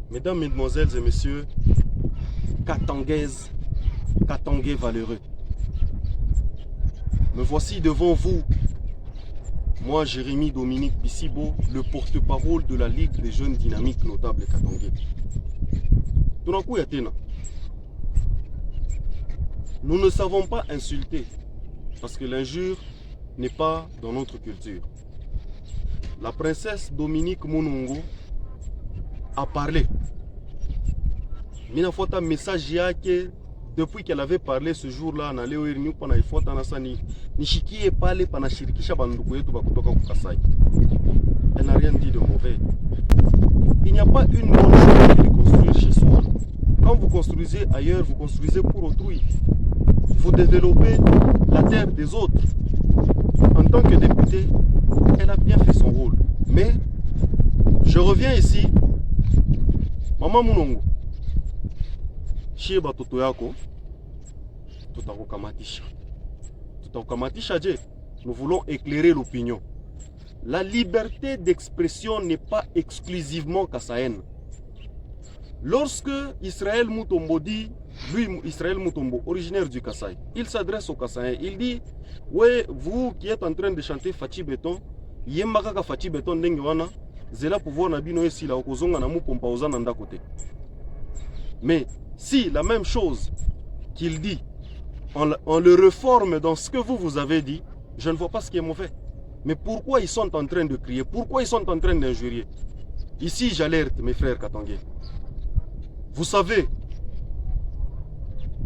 Mesdames, Mesdemoiselles et Messieurs, Katangaises, Katangais valeureux, me voici devant vous, moi Jérémy Dominique Bissibo, le porte-parole de la Ligue des jeunes dynamiques notables Katangais. Nous ne savons pas insulter, parce que l'injure n'est pas dans notre culture. La princesse Dominique Monongo a parlé. Mina fota message yake depuis qu'elle avait parlé ce jour-là na leo irinu pana ifota na sani nishikie pale pana shirikisha bandugu yetu bakutoka kukasai. Elle n'a rien dit de mauvais. Il n'y a pas une bonne chose de construire chez soi. Quand vous construisez ailleurs, vous construisez pour autrui. Vous développez la terre des autres. En tant que députée, elle a bien fait son rôle. Mais je reviens ici. Maman Munongo, Shieba toto yako, tutakukamatisha. Tutakukamatisha je? Nous voulons éclairer l'opinion. La liberté d'expression n'est pas exclusivement kassaïenne. Lorsque Israël Mutombo dit, lui Israël Mutombo, originaire du Kasaï, il s'adresse aux Kassaïens, il dit, ouais, vous qui êtes en train de chanter Fachi Beton, Yembaka Fachi Beton Dengewana, Zela pouvoir Nabino et Sila Okozonga Namu Pompaoza Nanda côté. Mais si la même chose qu'il dit, on le reforme dans ce que vous avez dit, je ne vois pas ce qui est mauvais. Mais pourquoi ils sont en train de crier? Pourquoi ils sont en train d'injurier? Ici, j'alerte mes frères Katangais. Vous savez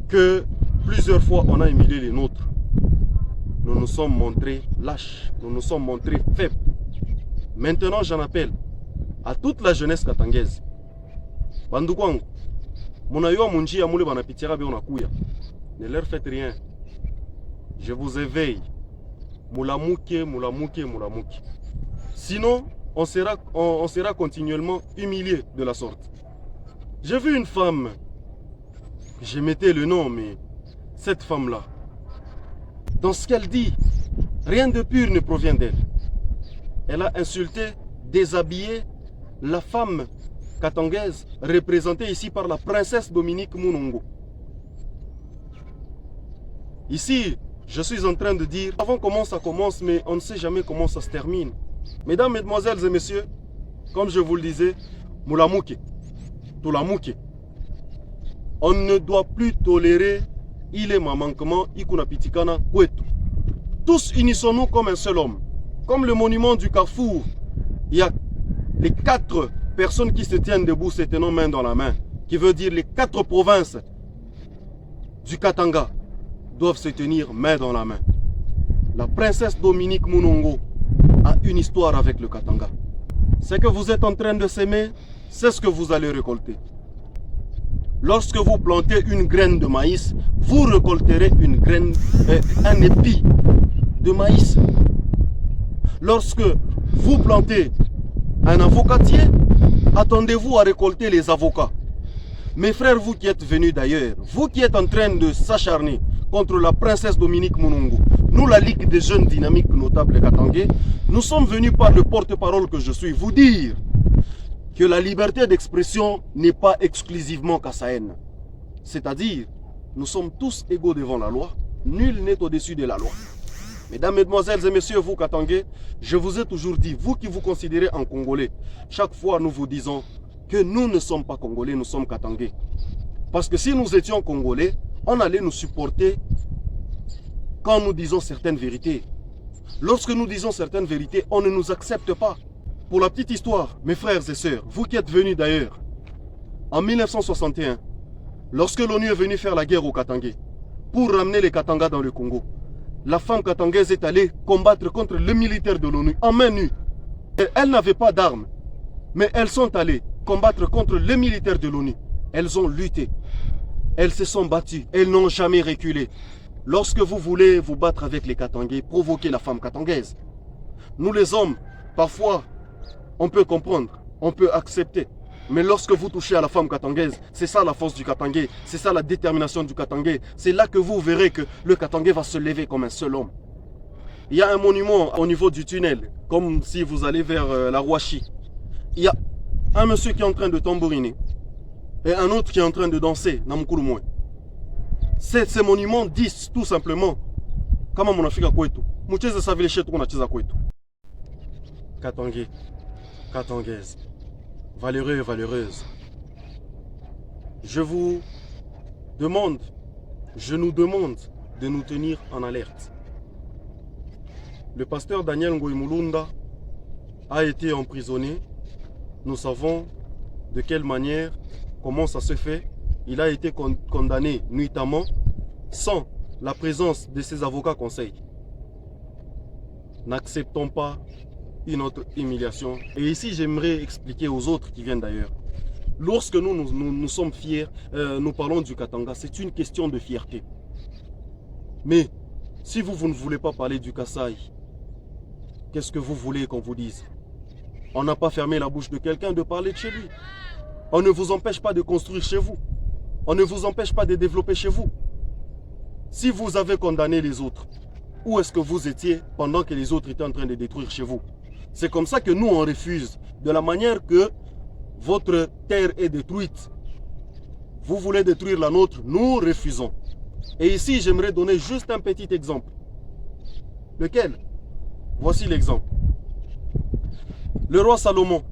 que plusieurs fois on a humilié les nôtres. Nous nous sommes montrés lâches, nous nous sommes montrés faibles. Maintenant, j'en appelle à toute la jeunesse katangaise. Bandukwangu, munayo munji ya mule banapitira be onakuya. Ne leur faites rien. Je vous éveille. Mulamuke, mulamuke, mulamuke. Sinon, on sera continuellement humilié de la sorte. J'ai vu une femme, je mettais le nom, mais cette femme-là, dans ce qu'elle dit, rien de pur ne provient d'elle. Elle a insulté, déshabillé la femme katangaise représentée ici par la princesse Dominique Monongo. Ici, je suis en train de dire, avant comment ça commence, mais on ne sait jamais comment ça se termine. Mesdames, Mesdemoiselles et Messieurs, comme je vous le disais, Moulamouke, Toulamouke, on ne doit plus tolérer il est ma manquement, Ikuna Pitikana, Kwetu. Tous unissons-nous comme un seul homme. Comme le monument du Carrefour, il y a les 4 personnes qui se tiennent debout, se tenant main dans la main, qui veut dire les 4 provinces du Katanga doivent se tenir main dans la main. La princesse Dominique Monongo a une histoire avec le Katanga. Ce que vous êtes en train de s'aimer, c'est ce que vous allez récolter. Lorsque vous plantez une graine de maïs, vous récolterez une graine, un épi de maïs. Lorsque vous plantez un avocatier, attendez-vous à récolter les avocats. Mes frères, vous qui êtes venus d'ailleurs, vous qui êtes en train de s'acharner contre la princesse Dominique Monongo, nous, la Ligue des jeunes dynamiques notables katangais, nous sommes venus par le porte-parole que je suis, vous dire que la liberté d'expression n'est pas exclusivement kassaïenne. C'est-à-dire, nous sommes tous égaux devant la loi, nul n'est au-dessus de la loi. Mesdames, Mesdemoiselles et Messieurs, vous Katangais, je vous ai toujours dit, vous qui vous considérez en Congolais, chaque fois nous vous disons que nous ne sommes pas Congolais, nous sommes Katangais. Parce que si nous étions Congolais, on allait nous supporter quand nous disons certaines vérités. Lorsque nous disons certaines vérités, on ne nous accepte pas. Pour la petite histoire, mes frères et sœurs, vous qui êtes venus d'ailleurs, en 1961, lorsque l'ONU est venue faire la guerre aux Katangais, pour ramener les Katangas dans le Congo, la femme katangaise est allée combattre contre les militaires de l'ONU en main nue. Elles n'avaient pas d'armes, mais elles sont allées combattre contre les militaires de l'ONU. Elles ont lutté, elles se sont battues, elles n'ont jamais reculé. Lorsque vous voulez vous battre avec les Katangais, provoquez la femme katangaise. Nous les hommes, parfois, on peut comprendre, on peut accepter. Mais lorsque vous touchez à la femme katangaise, c'est ça la force du Katangais, c'est ça la détermination du Katangais. C'est là que vous verrez que le Katangais va se lever comme un seul homme. Il y a un monument au niveau du tunnel, comme si vous allez vers la Rouachi. Il y a un monsieur qui est en train de tambouriner. et un autre qui est en train de danser, Namukulu Moy. Ces monuments disent tout simplement, kama munafika kwetu, mucheze sa vile shetu kunacheza kwetu. Katangais, Katangaise, valeureux et valeureuse, je vous demande, je nous demande de nous tenir en alerte. Le pasteur Daniel Ngoï Mulunda a été emprisonné. Nous savons de quelle manière, comment ça se fait. Il a été condamné nuitamment sans la présence de ses avocats conseils. N'acceptons pas une autre humiliation. Et ici, j'aimerais expliquer aux autres qui viennent d'ailleurs. Lorsque nous sommes fiers, nous parlons du Katanga, c'est une question de fierté. Mais si vous ne voulez pas parler du Kasaï, qu'est-ce que vous voulez qu'on vous dise? On n'a pas fermé la bouche de quelqu'un de parler de chez lui. On ne vous empêche pas de construire chez vous. On ne vous empêche pas de développer chez vous. Si vous avez condamné les autres, où est-ce que vous étiez pendant que les autres étaient en train de détruire chez vous? C'est comme ça que nous, on refuse. De la manière que votre terre est détruite, vous voulez détruire la nôtre, nous refusons. Et ici, j'aimerais donner juste un petit exemple. Lequel? Voici l'exemple. Le roi Salomon.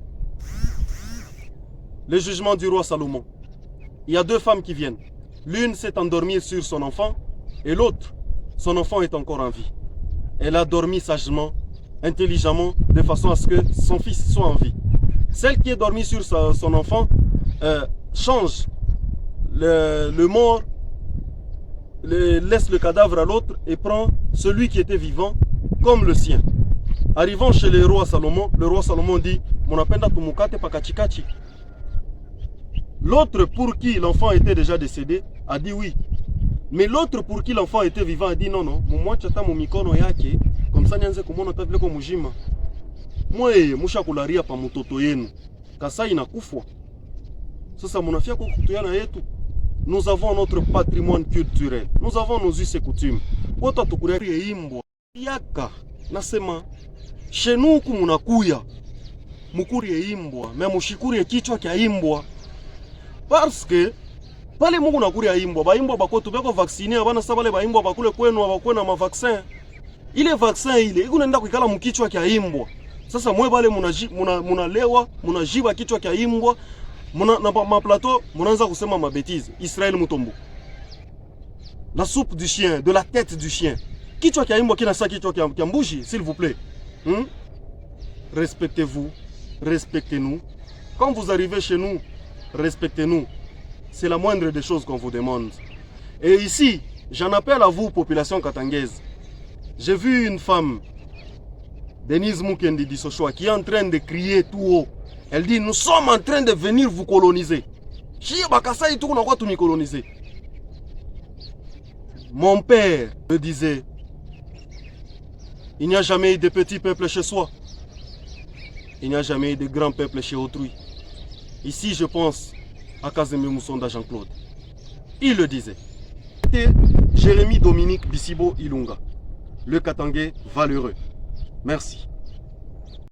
Le jugement du roi Salomon. Il y a deux femmes qui viennent. L'une s'est endormie sur son enfant et l'autre, son enfant est encore en vie. Elle a dormi sagement, intelligemment, de façon à ce que son fils soit en vie. Celle qui est dormie sur son enfant change le mort, laisse le cadavre à l'autre et prend celui qui était vivant comme le sien. Arrivant chez le roi Salomon dit « Monapenda tumukate pakachikachi ». L'autre pour qui l'enfant était déjà décédé a dit oui. Mais l'autre pour qui l'enfant était vivant a dit non, non. Mumwachata mumikono yake, comme ça nyanze kumona tavile ko mujima. Mwe musha kularia pa mutoto yenu. Kasai inakufwa. Sasa munafia kwa kutuyana yetu. Nous avons notre patrimoine culturel. Nous avons nos us et coutumes. Watu tukuria imbwa. Yaka nasema chez nous kumunakuya. Mukurie imbwa, mais mushikurie kichwa kya imbwa. Parce que pale mungu nakuria imbwa, ba imbwa bakotu beko vacciner abana sabale ba imbwa bakule kwenu abakwe na mavaccin. Ile vaccin ile iko nenda kuikala mkichwa kya imbwa. Sasa mwe bale munalewa, munajiba kichwa kya imbwa. Na ma plateau, munaanza kusema mabetize. Israël Mutombo. La soupe du chien, de la tête du chien. Kichwa kya imbwa kina sa kichwa kya mbuji, s'il vous plaît. Respectez-vous, respectez-nous. Quand vous arrivez chez nous, respectez-nous. C'est la moindre des choses qu'on vous demande. Et ici, j'en appelle à vous, population katangaise. J'ai vu une femme, Denise Mukendi Dissochoa, qui est en train de crier tout haut. Elle dit, nous sommes en train de venir vous coloniser. Mon père me disait, il n'y a jamais eu de petits peuples chez soi. Il n'y a jamais eu de grands peuples chez autrui. Ici, je pense à Kazembe Moussonda Jean-Claude. Il le disait. C'était Jérémy Dominique Bissibo Ilunga, le Katangais valeureux. Merci.